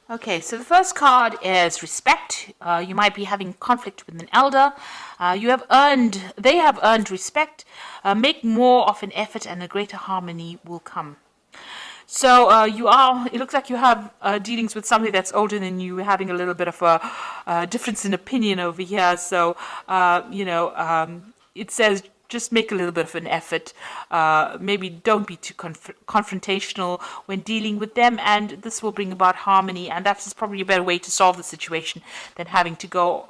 Okay, so the first card is respect. You might be having conflict with an elder. They have earned respect. Make more of an effort and a greater harmony will come. So it looks like you have dealings with somebody that's older than you, having a little bit of a difference in opinion over here. So, it says just make a little bit of an effort. Maybe don't be too confrontational when dealing with them, and this will bring about harmony. And that's probably a better way to solve the situation than having to go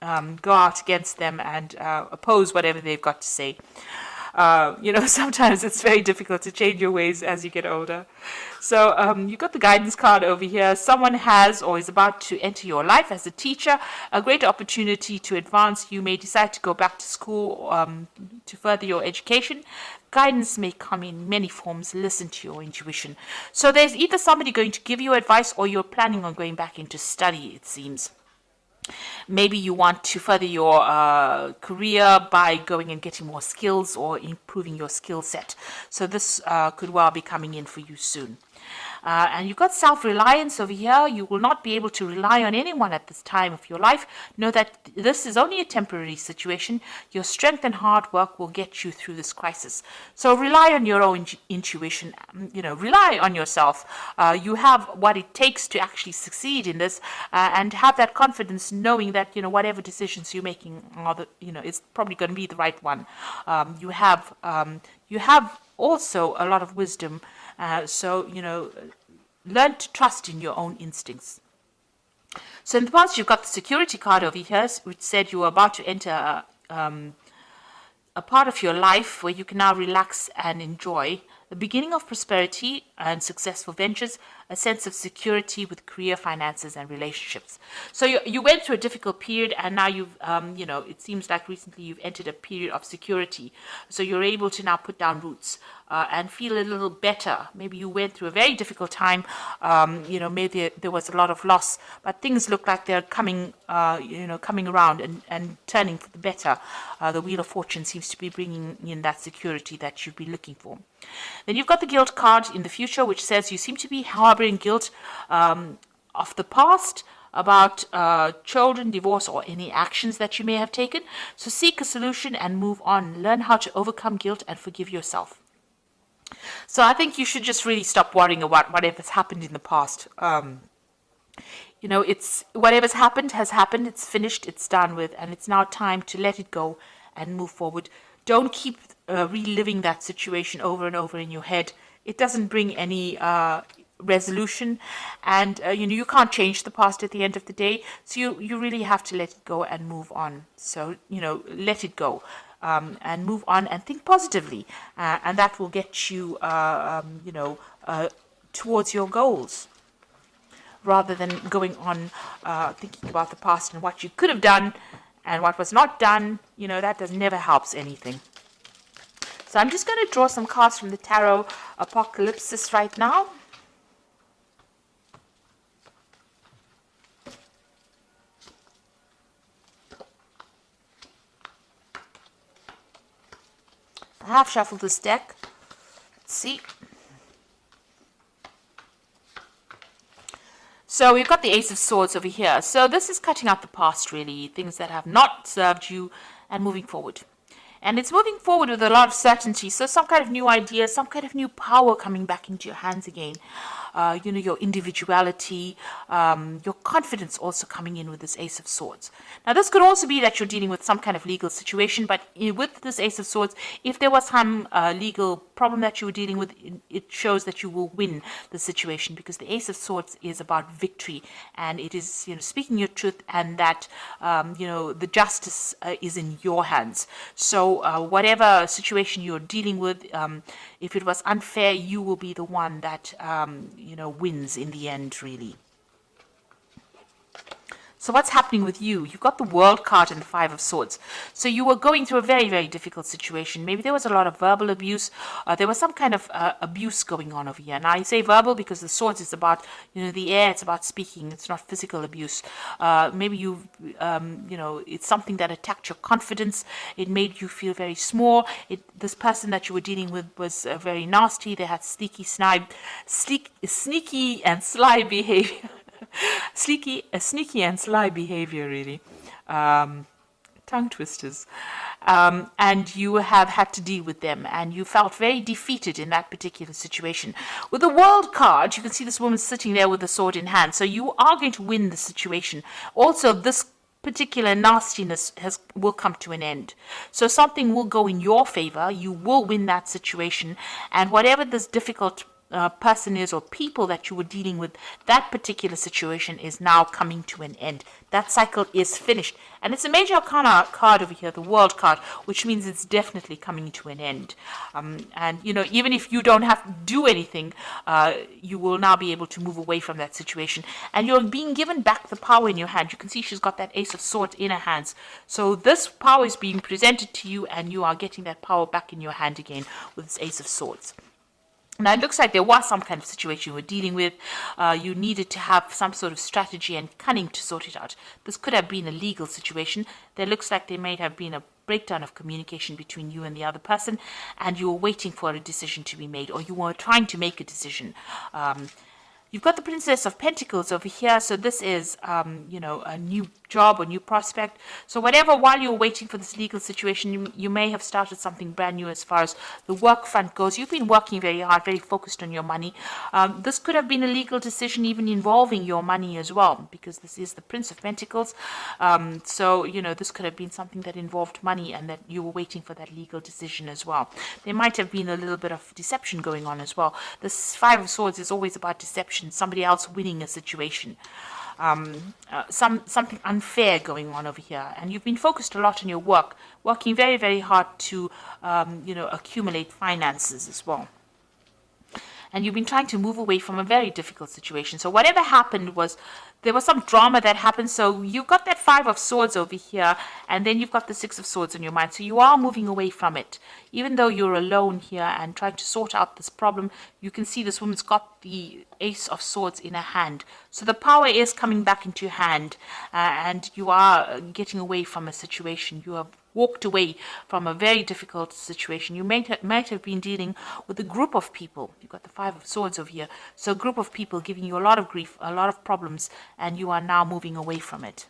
out against them and oppose whatever they've got to say. Sometimes it's very difficult to change your ways as you get older. So you've got the guidance card over here. Someone has or is about to enter your life as a teacher, a great opportunity to advance. You may decide to go back to school to further your education. Guidance may come in many forms. Listen to your intuition. So there's either somebody going to give you advice or you're planning on going back into study, it seems. Maybe you want to further your career by going and getting more skills or improving your skill set. So this could well be coming in for you soon. And you've got self-reliance over here. You will not be able to rely on anyone at this time of your life. Know that this is only a temporary situation. Your strength and hard work will get you through this crisis. So rely on your own intuition. Rely on yourself. You have what it takes to actually succeed in this, and have that confidence, knowing that whatever decisions you're making is probably going to be the right one. You have also a lot of wisdom. Learn to trust in your own instincts. So in the past, you've got the security card over here, which said you were about to enter a part of your life where you can now relax and enjoy the beginning of prosperity and successful ventures, a sense of security with career, finances, and relationships. So you went through a difficult period, and now it seems like recently you've entered a period of security. So you're able to now put down roots and feel a little better. Maybe you went through a very difficult time. Maybe there was a lot of loss, but things look like they're coming around and turning for the better. The Wheel of Fortune seems to be bringing in that security that you've been looking for. Then you've got the guilt card in the future, which says you seem to be harboring guilt of the past about children, divorce, or any actions that you may have taken. So seek a solution and move on. Learn how to overcome guilt and forgive yourself. So I think you should just really stop worrying about whatever's happened in the past. It's whatever's happened has happened. It's finished. It's done with, and it's now time to let it go and move forward. Don't keep reliving that situation over and over in your head. It doesn't bring any resolution, and you can't change the past at the end of the day. So you really have to let it go and move on. So let it go. And move on and think positively, and that will get you, towards your goals, rather than going on thinking about the past and what you could have done and what was not done. That never helps anything. So I'm just going to draw some cards from the Tarot Apocalypsis right now. I have shuffled this deck. Let's see. So we've got the Ace of Swords over here. So this is cutting out the past, really, things that have not served you, and moving forward. And it's moving forward with a lot of certainty. So some kind of new idea, some kind of new power coming back into your hands again. Your individuality, your confidence also coming in with this Ace of Swords. Now, this could also be that you're dealing with some kind of legal situation, but with this Ace of Swords, if there was some legal problem that you were dealing with, it shows that you will win the situation, because the Ace of Swords is about victory, and it is, speaking your truth, and that, the justice is in your hands. So whatever situation you're dealing with, if it was unfair, you will be the one that wins in the end, really. So what's happening with you? You've got the World card and the Five of Swords. So you were going through a very, very difficult situation. Maybe there was a lot of verbal abuse. There was some kind of abuse going on over here. Now, I say verbal because the Swords is about, the air. It's about speaking. It's not physical abuse. Maybe it's something that attacked your confidence. It made you feel very small. This person that you were dealing with was very nasty. They had sneaky and sly behavior. sneaky and sly behavior, really. Tongue twisters. And you have had to deal with them, and you felt very defeated in that particular situation. With the World card, you can see this woman sitting there with the sword in hand, so you are going to win the situation. Also, this particular nastiness will come to an end. So something will go in your favor. You will win that situation, and whatever this difficult person is or people that you were dealing with, that particular situation is now coming to an end. That cycle is finished. And it's a major arcana card over here, the World card, which means it's definitely coming to an end. And, you know, even if you don't have to do anything, you will now be able to move away from that situation. And you're being given back the power in your hand. You can see she's got that Ace of Swords in her hands. So this power is being presented to you, and you are getting that power back in your hand again with this Ace of Swords. Now, it looks like there was some kind of situation you were dealing with. You needed to have some sort of strategy and cunning to sort it out. This could have been a legal situation. There looks like there may have been a breakdown of communication between you and the other person, and you were waiting for a decision to be made, or you were trying to make a decision. You've got the Princess of Pentacles over here, so this is, you know, a new job or new prospect. So whatever, while you're waiting for this legal situation, you may have started something brand new as far as the work front goes. You've been working very hard, very focused on your money. This could have been a legal decision even involving your money as well, because this is the Prince of Pentacles. So, you know, this could have been something that involved money, and that you were waiting for that legal decision as well. There might have been a little bit of deception going on as well. This Five of Swords is always about deception. Somebody else winning a situation, something unfair going on over here, and you've been focused a lot on your work, working very, very hard to, you know, accumulate finances as well. And you've been trying to move away from a very difficult situation. So whatever happened was, there was some drama that happened. So you've got that Five of Swords over here, and then you've got the Six of Swords in your mind. So you are moving away from it. Even though you're alone here and trying to sort out this problem, you can see this woman's got the Ace of Swords in her hand. So the power is coming back into your hand, and you are getting away from a situation. You have walked away from a very difficult situation. You might have been dealing with a group of people. You've got the Five of Swords over here. So a group of people giving you a lot of grief, a lot of problems, and you are now moving away from it.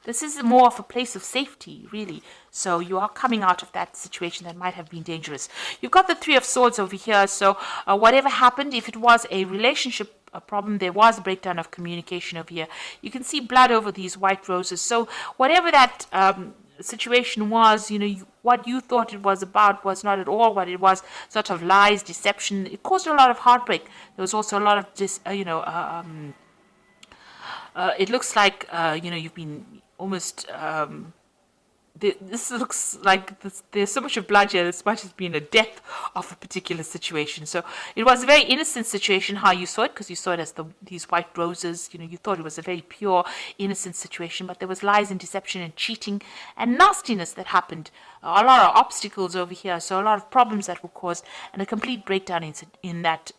This is more of a place of safety, really. So you are coming out of that situation that might have been dangerous. You've got the Three of Swords over here. So whatever happened, if it was a relationship problem, there was a breakdown of communication over here. You can see blood over these white roses. So whatever that situation was, you know, what you thought it was about was not at all what it was. Sort of lies, deception. It caused a lot of heartbreak. There was also a lot of it looks like you know, you've been almost this looks like there's so much of blood here. This might have been a death of a particular situation. So it was a very innocent situation how you saw it, because you saw it as these white roses. You know, you thought it was a very pure, innocent situation, but there was lies and deception and cheating and nastiness that happened. A lot of obstacles over here, so a lot of problems that were caused, and a complete breakdown in that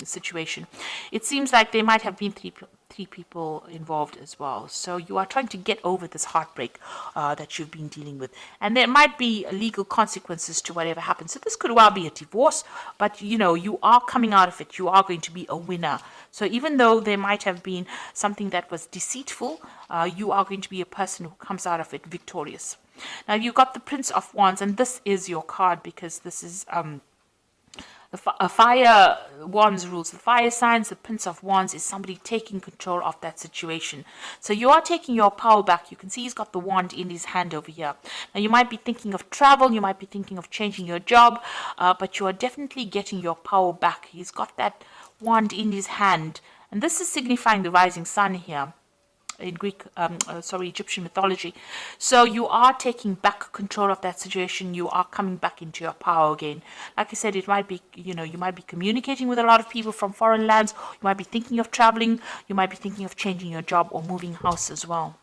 situation. It seems like there might have been three people involved as well. So you are trying to get over this heartbreak that you've been dealing with, and there might be legal consequences to whatever happens. So this could well be a divorce, but you know, you are coming out of it. You are going to be a winner. So even though there might have been something that was deceitful, you are going to be a person who comes out of it victorious. Now you've got the Prince of Wands, and this is your card because this is a fire wands rules. The fire signs, the Prince of Wands is somebody taking control of that situation. So you are taking your power back. You can see he's got the wand in his hand over here. Now you might be thinking of travel, you might be thinking of changing your job, but you are definitely getting your power back. He's got that wand in his hand, and this is signifying the rising sun here in Egyptian mythology. So you are taking back control of that situation. You are coming back into your power again. Like I said, it might be, you know, you might be communicating with a lot of people from foreign lands. You might be thinking of traveling. You might be thinking of changing your job or moving house as well.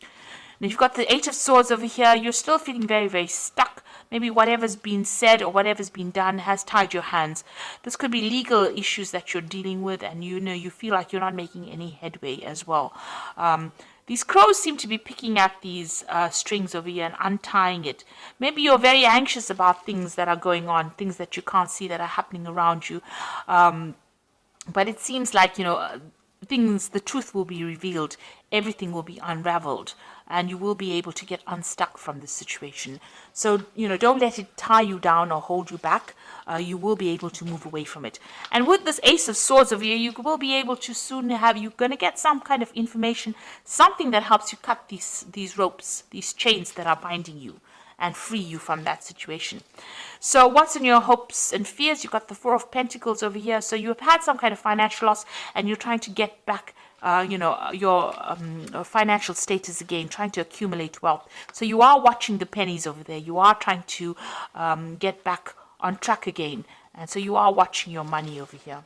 And if you've got the Eight of Swords over here, you're still feeling very, very stuck. Maybe whatever's been said or whatever's been done has tied your hands. This could be legal issues that you're dealing with, and you know, you feel like you're not making any headway as well. These crows seem to be picking at these strings over here and untying it. Maybe you're very anxious about things that are going on, things that you can't see that are happening around you. But it seems like, you know, the truth will be revealed, everything will be unraveled, and you will be able to get unstuck from this situation. So, don't let it tie you down or hold you back. You will be able to move away from it. And with this Ace of Swords over here, you will be able to soon you're going to get some kind of information, something that helps you cut these ropes, these chains that are binding you, and free you from that situation. So what's in your hopes and fears? You've got the Four of Pentacles over here. So you've had some kind of financial loss and you're trying to get back your financial status again, trying to accumulate wealth. So you are watching the pennies over there. You are trying to get back on track again. And so you are watching your money over here.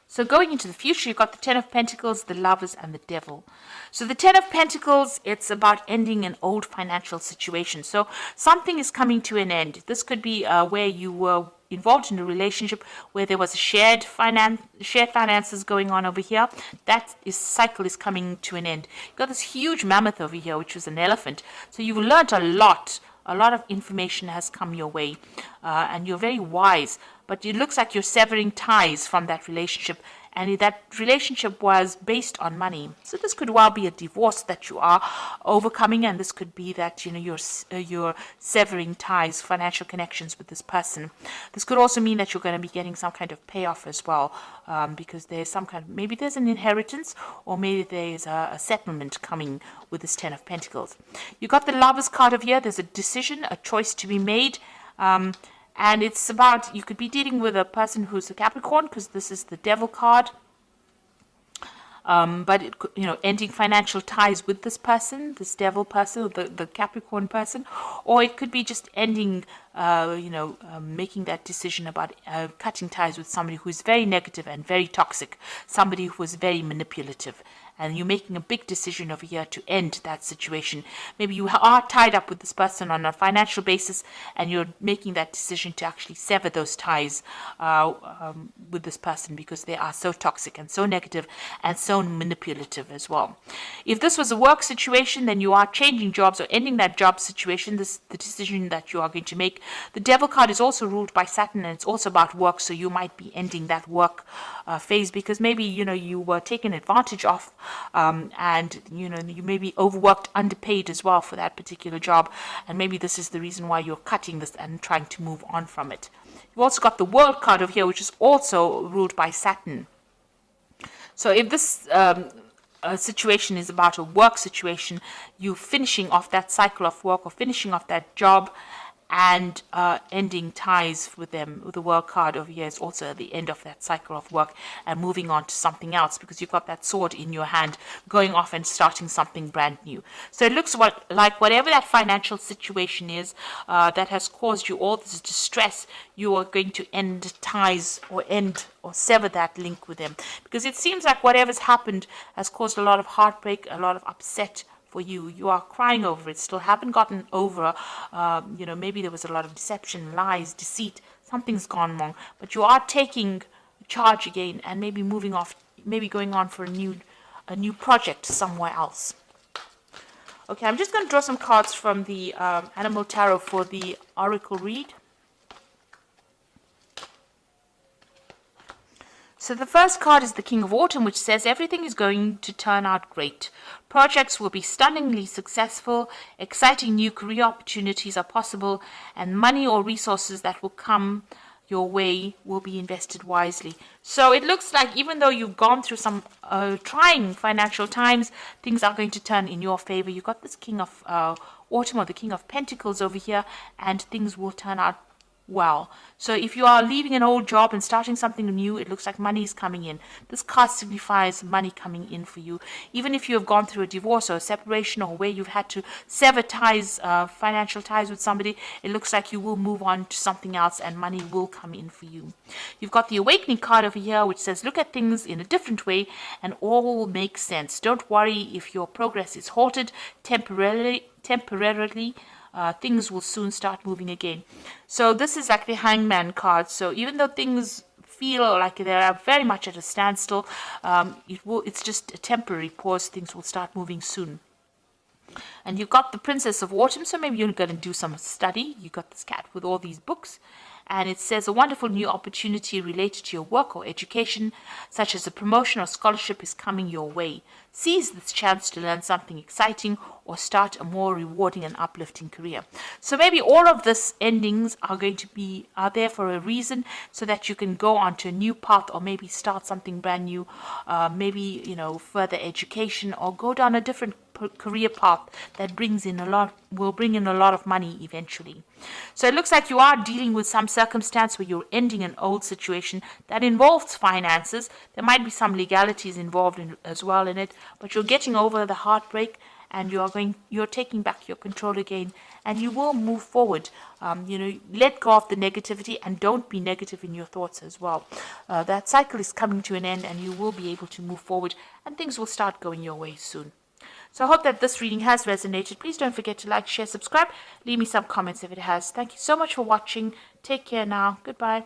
So going into the future, you've got the Ten of Pentacles, the Lovers, and the Devil. So the Ten of Pentacles, it's about ending an old financial situation. So something is coming to an end. This could be where you were involved in a relationship where there was a shared finances going on over here. That cycle is coming to an end. You've got this huge mammoth over here, which was an elephant. So you've learned a lot. A lot of information has come your way, and you're very wise. But it looks like you're severing ties from that relationship, and that relationship was based on money. So this could well be a divorce that you are overcoming, and this could be that you're severing ties, financial connections with this person. This could also mean that you're going to be getting some kind of payoff as well, because there's maybe there's an inheritance, or maybe there's a settlement coming with this Ten of Pentacles. You got the Lovers card over here. There's a decision, a choice to be made. And it's about, you could be dealing with a person who's a Capricorn, because this is the Devil card. But it could, ending financial ties with this person, this Devil person, the Capricorn person, or it could be just ending, making that decision about cutting ties with somebody who is very negative and very toxic, somebody who is very manipulative. And you're making a big decision over here to end that situation. Maybe you are tied up with this person on a financial basis, and you're making that decision to actually sever those ties with this person, because they are so toxic and so negative and so manipulative as well. If this was a work situation, then you are changing jobs or ending that job situation. This the decision that you are going to make. The Devil card is also ruled by Saturn, and it's also about work. So you might be ending that work phase, because maybe you were taken advantage of. And you may be overworked, underpaid as well for that particular job, and maybe this is the reason why you're cutting this and trying to move on from it. You've also got the World card over here, which is also ruled by Saturn. So if this situation is about a work situation, you finishing off that cycle of work or finishing off that job and ending ties with them. With the World card over here is also the end of that cycle of work and moving on to something else, because you've got that sword in your hand, going off and starting something brand new. So it looks like whatever that financial situation is that has caused you all this distress, you are going to end ties or sever that link with them, because it seems like whatever's happened has caused a lot of heartbreak, a lot of upset for you. You are crying over it, still haven't gotten over, maybe there was a lot of deception, lies, deceit, something's gone wrong, but you are taking charge again and maybe moving off, maybe going on for a new project somewhere else. Okay, I'm just going to draw some cards from the Animal Tarot for the Oracle read. So the first card is the King of Autumn, which says everything is going to turn out great. Projects will be stunningly successful, exciting new career opportunities are possible, and money or resources that will come your way will be invested wisely. So it looks like even though you've gone through some trying financial times, things are going to turn in your favor. You've got this King of Autumn, or the King of Pentacles over here, and things will turn out well. So if you are leaving an old job and starting something new, it looks like money is coming in. This card signifies money coming in for you. Even if you have gone through a divorce or a separation, or where you've had to sever ties, financial ties with somebody, it looks like you will move on to something else and money will come in for you. You've got the Awakening card over here, which says look at things in a different way and all will make sense. Don't worry if your progress is halted temporarily. Things will soon start moving again. So this is like the Hangman card. So even though things feel like they are very much at a standstill, it's just a temporary pause. Things will start moving soon. And you've got the Princess of Autumn, so maybe you're going to do some study. You've got this cat with all these books. and it says a wonderful new opportunity related to your work or education, such as a promotion or scholarship, is coming your way. Seize this chance to learn something exciting or start a more rewarding and uplifting career. So maybe all of this endings are there for a reason, so that you can go onto a new path, or maybe start something brand new, maybe further education, or go down a different career path that will bring in a lot of money eventually. So it looks like you are dealing with some circumstance where you're ending an old situation that involves finances. There might be some legalities involved as well in it, but you're getting over the heartbreak, and you're taking back your control again, and you will move forward. Let go of the negativity, and don't be negative in your thoughts as well. That cycle is coming to an end, and you will be able to move forward, and things will start going your way soon. So I hope that this reading has resonated. Please don't forget to like, share, subscribe. Leave me some comments if it has. Thank you so much for watching. Take care now. Goodbye.